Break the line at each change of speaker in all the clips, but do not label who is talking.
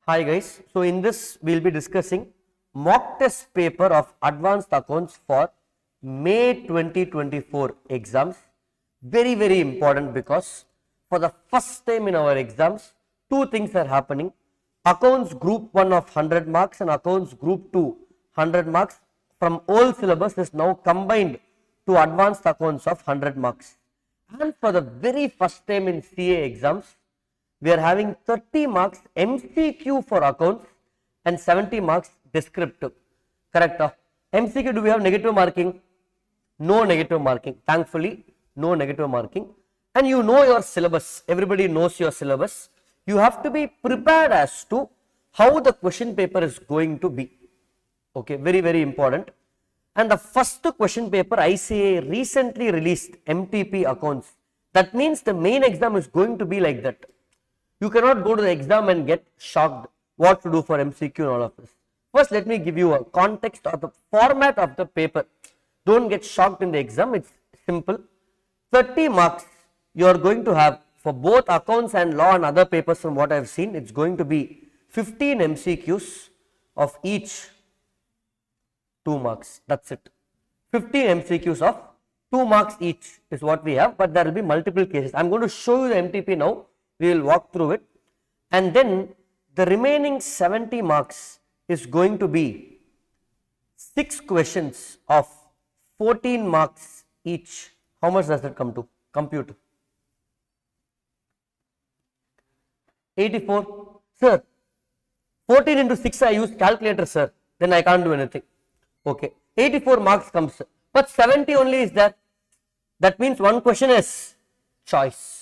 Hi guys, so in this we will be discussing mock test paper of advanced accounts for May 2024 exams. Very important because for the first time in our exams, two things are happening. Accounts group 1 of 100 marks and accounts group 2 100 marks from old syllabus is now combined to advanced accounts of 100 marks. And for the very first time in CA exams, we are having 30 marks MCQ for accounts and 70 marks descriptive. Correct? MCQ, do we have negative marking? No negative marking. Thankfully, no negative marking. And you know your syllabus. Everybody knows your syllabus. You have to be prepared as to how the question paper is going to be. Okay, very important. And the first question paper ICA recently released MTP accounts. That means the main exam is going to be like that. You cannot go to the exam and get shocked what to do for MCQ and all of this. First, let me give you a context of the format of the paper. Don't get shocked in the exam. It's simple. 30 marks you are going to have for both accounts and law and other papers from what I have seen. It's going to be 15 MCQs of each 2 marks. That's it. 15 MCQs of 2 marks each is what we have, but there will be multiple cases. I'm going to show you the MTP now. We will walk through it, and then the remaining 70 marks is going to be 6 questions of 14 marks each. How much does that come to? Compute. 84. Sir, 14 into 6 I use calculator, sir. Then I can't do anything. Okay. 84 marks comes, but 70 only is there. That means one question is choice.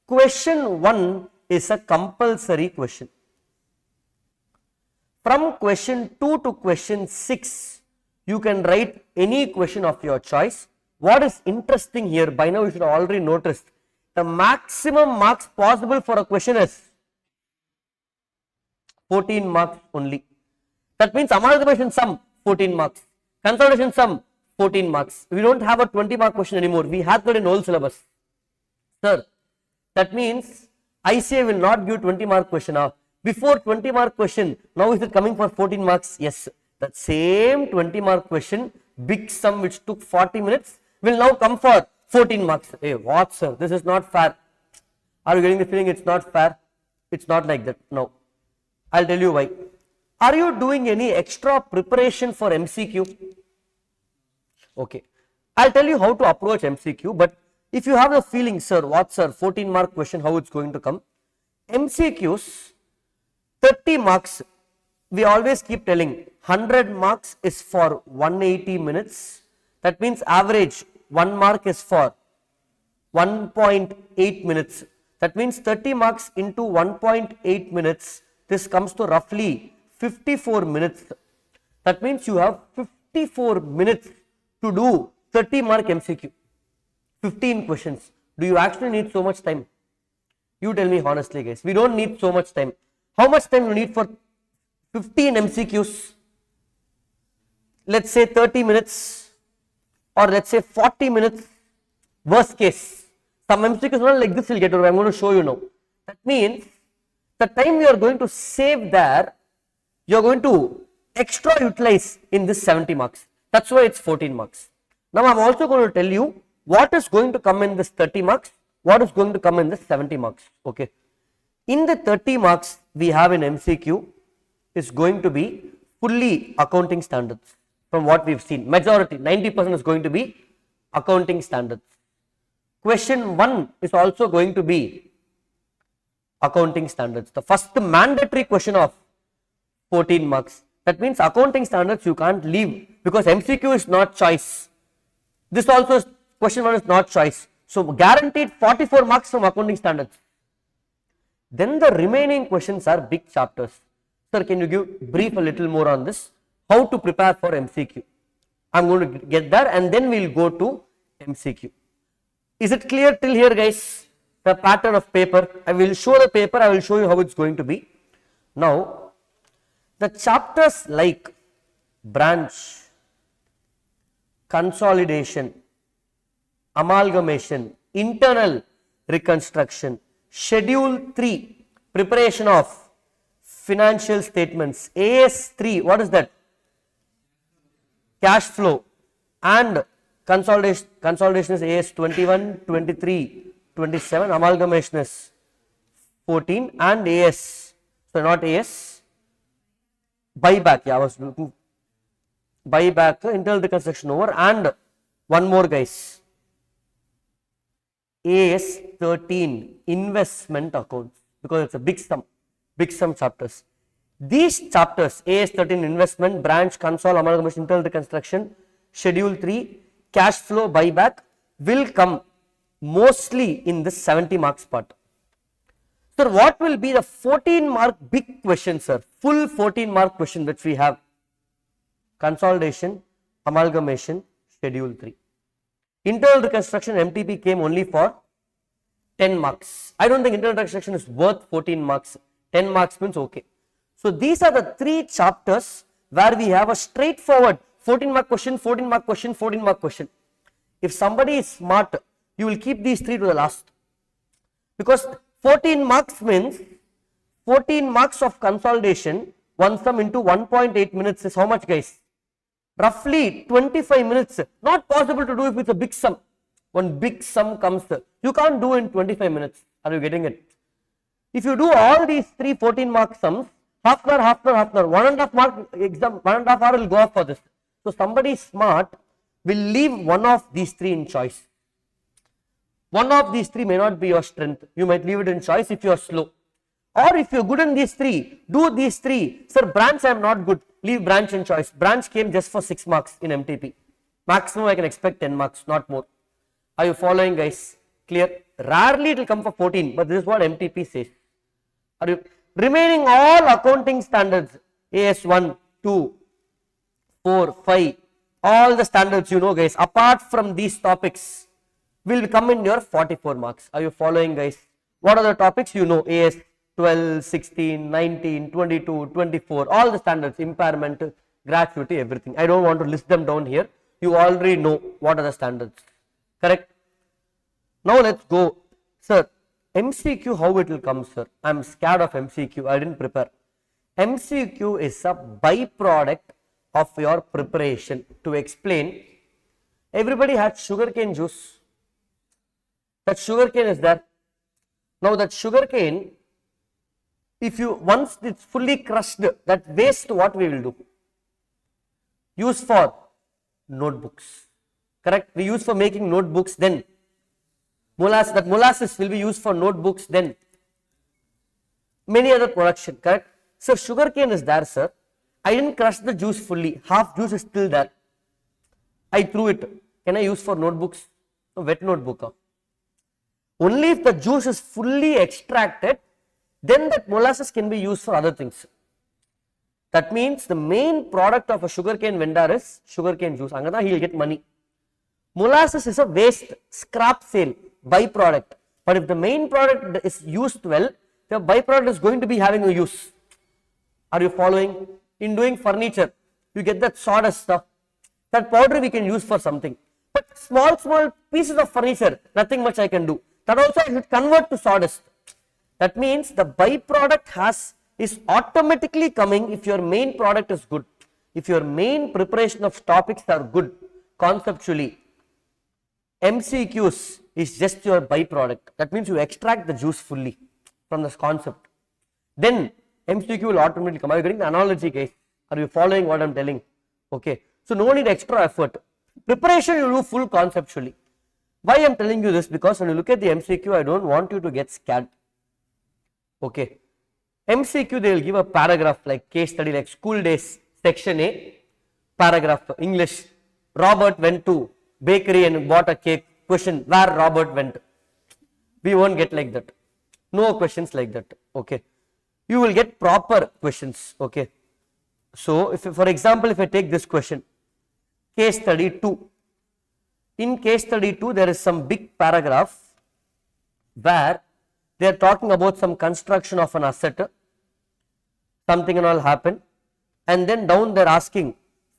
Question 1 is a compulsory question. From question 2 to question 6, you can write any question of your choice. What is interesting here, by now you should have already noticed, the maximum marks possible for a question is 14 marks only. That means amalgamation sum 14 marks, consolidation sum 14 marks. We don't have a 20 mark question anymore. We have that in old syllabus. Sir, that means ICA will not give 20 mark question. Before 20 mark question, now is it coming for 14 marks? Yes. That same 20 mark question, big sum which took 40 minutes, will now come for 14 marks. Hey, what sir? This is not fair. Are you getting the feeling it's not fair? It's not like that. No. I'll tell you why. Are you doing any extra preparation for MCQ? Okay. I'll tell you how to approach MCQ, but if you have the feeling, sir, what sir, 14 mark question, how it's going to come? MCQs, 30 marks, we always keep telling 100 marks is for 180 minutes. That means average 1 mark is for 1.8 minutes. That means 30 marks into 1.8 minutes. This comes to roughly 54 minutes. That means you have 54 minutes to do 30 mark MCQ. 15 questions. Do you actually need so much time? You tell me honestly, guys. We don't need so much time. How much time you need for 15 MCQs? Let's say 30 minutes or let's say 40 minutes. Worst case. Some MCQs not like this will get over. I'm going to show you now. That means the time you are going to save there, you are going to extra utilize in this 70 marks. That's why it's 14 marks. Now I'm also going to tell you what is going to come in this 30 marks, what is going to come in this 70 marks. Okay. In the 30 marks we have in MCQ is going to be fully accounting standards from what we've seen. Majority, 90% is going to be accounting standards. Question 1 is also going to be accounting standards. The first mandatory question of 14 marks. That means accounting standards you can't leave because MCQ is not choice. This also is question 1 is not choice. So guaranteed 44 marks from accounting standards. Then the remaining questions are big chapters. Sir, can you give brief a little more on this? How to prepare for MCQ? I'm going to get there and then we'll go to MCQ. Is it clear till here, guys? The pattern of paper. I will show the paper. I will show you how it's going to be. Now, the chapters like branch, consolidation, amalgamation, internal reconstruction, schedule 3, preparation of financial statements. AS3, what is that? Cash flow. And consolidation is AS21, 23, 27. Amalgamation is 14 and AS. So not AS. Buyback. Yeah, I was looking. Buyback, internal reconstruction over, and one more, guys. AS13, investment accounts, because it's a big sum chapters. These chapters, AS13, investment, branch, console, amalgamation, internal reconstruction, schedule 3, cash flow, buyback, will come mostly in the 70 marks part. Sir, what will be the 14 mark big question, sir? Full 14 mark question which we have. Consolidation, amalgamation, schedule 3. Internal reconstruction MTP came only for 10 marks. I don't think internal reconstruction is worth 14 marks. 10 marks means okay. So these are the 3 chapters where we have a straightforward 14 mark question, 14 mark question, 14 mark question. If somebody is smart, you will keep these 3 to the last. Because 14 marks means 14 marks of consolidation, one sum into 1.8 minutes is how much, guys? Roughly 25 minutes. Not possible to do if it's a big sum. One big sum comes, you can't do in 25 minutes. Are you getting it? If you do all these 3 14 mark sums, half an hour, 1.5 mark exam, 1.5 hour will go off for this. So somebody smart will leave one of these 3 in choice. One of these 3 may not be your strength. You might leave it in choice if you are slow. Or if you are good in these 3, do these 3. Sir, branch I am not good. Leave branch in choice. Branch came just for 6 marks in MTP. Maximum I can expect 10 marks, not more. Are you following, guys? Clear? Rarely it will come for 14, but this is what MTP says. Are you remaining all accounting standards? AS1, 2, 4, 5, all the standards you know, guys, apart from these topics will come in your 44 marks. Are you following, guys? What are the topics you know? AS 12, 16, 19, 22, 24, all the standards, impairment, gratuity, everything. I don't want to list them down here. You already know what are the standards. Correct? Now let's go. Sir, MCQ, how it will come, sir? I am scared of MCQ. I didn't prepare. MCQ is a byproduct of your preparation. To explain, everybody had sugarcane juice. That sugarcane is there. Now that sugarcane, if you once it's fully crushed, that waste, what we will do? Use for notebooks. Correct? We use for making notebooks. Then molasses will be used for notebooks. Then many other production. Correct? Sir, sugarcane is there, sir. I didn't crush the juice fully. Half juice is still there. I threw it. Can I use for notebooks? A wet notebook. Only if the juice is fully extracted, then that molasses can be used for other things. That means the main product of a sugarcane vendor is sugarcane juice. Angada he will get money. Molasses is a waste, scrap sale, byproduct. But if the main product is used well, the byproduct is going to be having a use. Are you following? In doing furniture, you get that sawdust stuff. That powder we can use for something. But small pieces of furniture, nothing much I can do. That also I should convert to sawdust. That means the byproduct is automatically coming if your main product is good. If your main preparation of topics are good conceptually, MCQs is just your byproduct. That means you extract the juice fully from this concept. Then MCQ will automatically come. Are you getting the analogy, guys? Are you following what I am telling? Okay. So no need extra effort. Preparation you do full conceptually. Why I am telling you this? Because when you look at the MCQ, I don't want you to get scared. Okay. MCQ, they will give a paragraph like case study, like school days, section A, paragraph, English. Robert went to bakery and bought a cake. Question, where Robert went? We won't get like that. No questions like that. Okay. You will get proper questions. Okay. So, if for example, if I take this question, case study 2. In case study 2, there is some big paragraph where they are talking about some construction of an asset, something and all happen, and then down they are asking,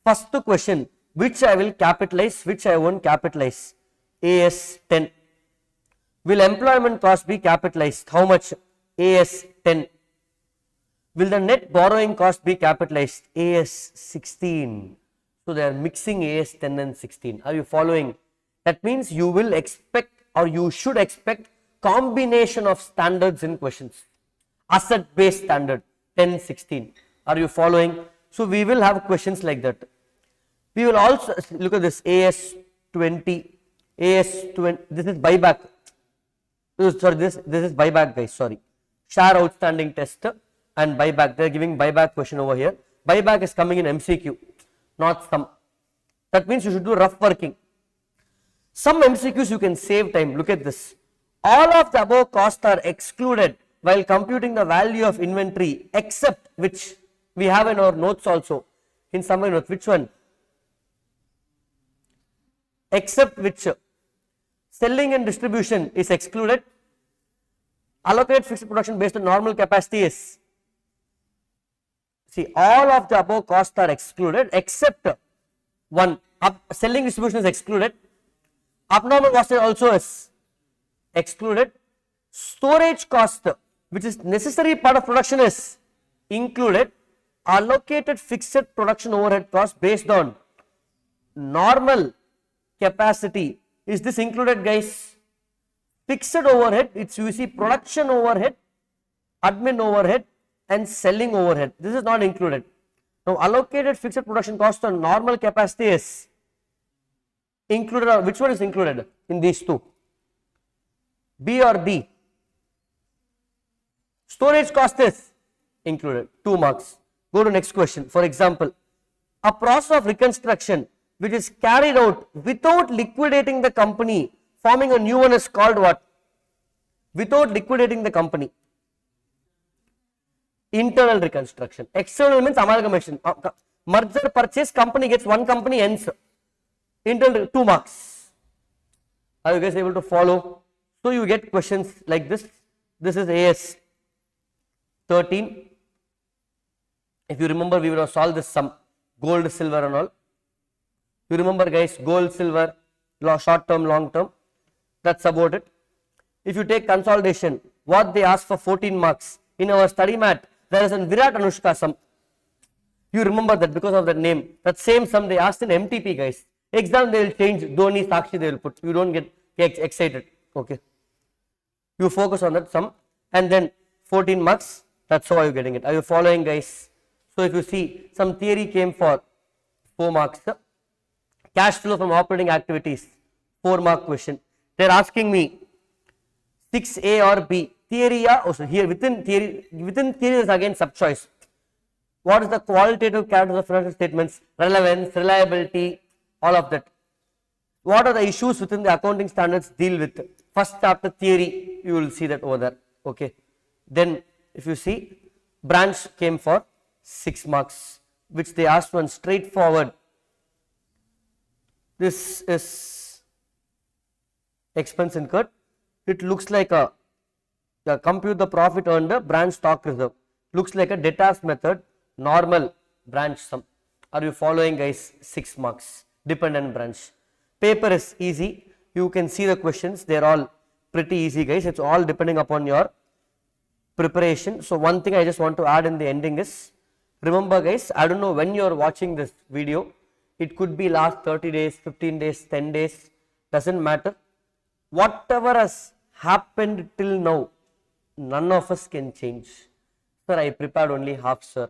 first question, which I will capitalize, which I won't capitalize. AS 10. Will employment cost be capitalized? How much? AS 10. Will the net borrowing cost be capitalized? AS 16. So they are mixing AS 10 and 16. Are you following? That means you will expect or you should expect combination of standards in questions. Asset based standard 10, 16. Are you following? So we will have questions like that. We will also look at this AS 20, AS 20. This is buyback. Sorry, this is buyback, guys. Sorry, share outstanding test and buyback. They are giving buyback question over here. Buyback is coming in MCQ, not some. That means you should do rough working. Some MCQs you can save time. Look at this. All of the above costs are excluded while computing the value of inventory, except which we have in our notes also. In summary notes, which one? Except which? Selling and distribution is excluded. Allocate fixed production based on normal capacity is. See, all of the above costs are excluded except one. Selling distribution is excluded. Abnormal cost also is excluded. Storage cost, which is necessary part of production, is included. Allocated fixed production overhead cost based on normal capacity, is this included, guys? Fixed overhead, it's you see production overhead, admin overhead and selling overhead. This is not included. Now allocated fixed production cost on normal capacity is included, or which one is included in these two? B or D? Storage cost is included, 2 marks. Go to next question. For example, a process of reconstruction which is carried out without liquidating the company, forming a new one, is called what? Without liquidating the company. Internal reconstruction. External means amalgamation. Merger purchase, company gets one company, ends. Internal, 2 marks. Are you guys able to follow? So you get questions like this. This is AS 13. If you remember, we would have solved this sum, gold, silver and all. You remember, guys, gold, silver, short term, long term. That's about it. If you take consolidation, what they ask for 14 marks. In our study mat, there is a Virat Anushka sum. You remember that because of that name. That same sum they asked in MTP, guys. Exam they will change, Dhoni, Sakshi they will put. You don't get excited. Okay. You focus on that sum and then 14 marks. That's how are you getting it. Are you following, guys? So if you see, some theory came for 4 marks. Cash flow from operating activities, 4 mark question. They are asking me 6A or B. Theory, also here within theory is again sub choice. What is the qualitative characters of financial statements? Relevance, reliability, all of that. What are the issues within the accounting standards deal with? First chapter theory, you will see that over there. Okay. Then if you see, branch came for 6 marks, which they asked one straightforward. This is expense incurred. It looks like a compute the profit earned the branch stock reserve. Looks like a debtors method, normal branch sum. Are you following, guys? 6 marks. Dependent branch. Paper is easy. You can see the questions. They are all pretty easy, guys. It's all depending upon your preparation. So one thing I just want to add in the ending is, remember, guys, I don't know when you are watching this video. It could be last 30 days, 15 days, 10 days, doesn't matter. Whatever has happened till now, none of us can change. Sir, I prepared only half, sir.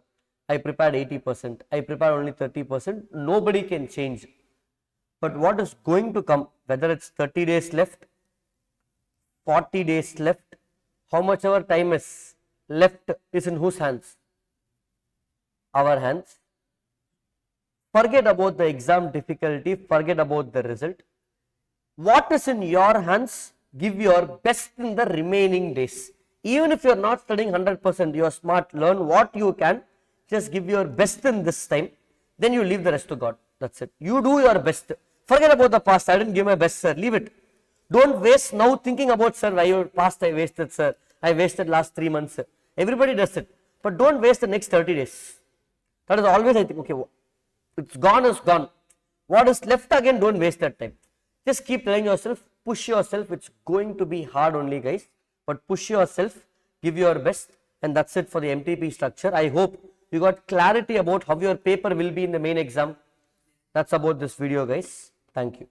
I prepared 80%. I prepared only 30%. Nobody can change. But what is going to come, whether it's 30 days left, 40 days left, how much our time is left is in whose hands? Our hands. Forget about the exam difficulty, forget about the result. What is in your hands, give your best in the remaining days. Even if you are not studying 100%, you are smart, learn what you can, just give your best in this time, then you leave the rest to God. That's it. You do your best. Forget about the past. I didn't give my best, sir. Leave it. Don't waste now thinking about, sir, why your past I wasted, sir. I wasted last 3 months, sir. Everybody does it. But don't waste the next 30 days. That is always, I think, okay, it's gone is gone. What is left again, don't waste that time. Just keep telling yourself, push yourself. It's going to be hard only, guys. But push yourself, give your best And that's it for the MTP structure. I hope you got clarity about how your paper will be in the main exam. That's about this video, guys. Thank you.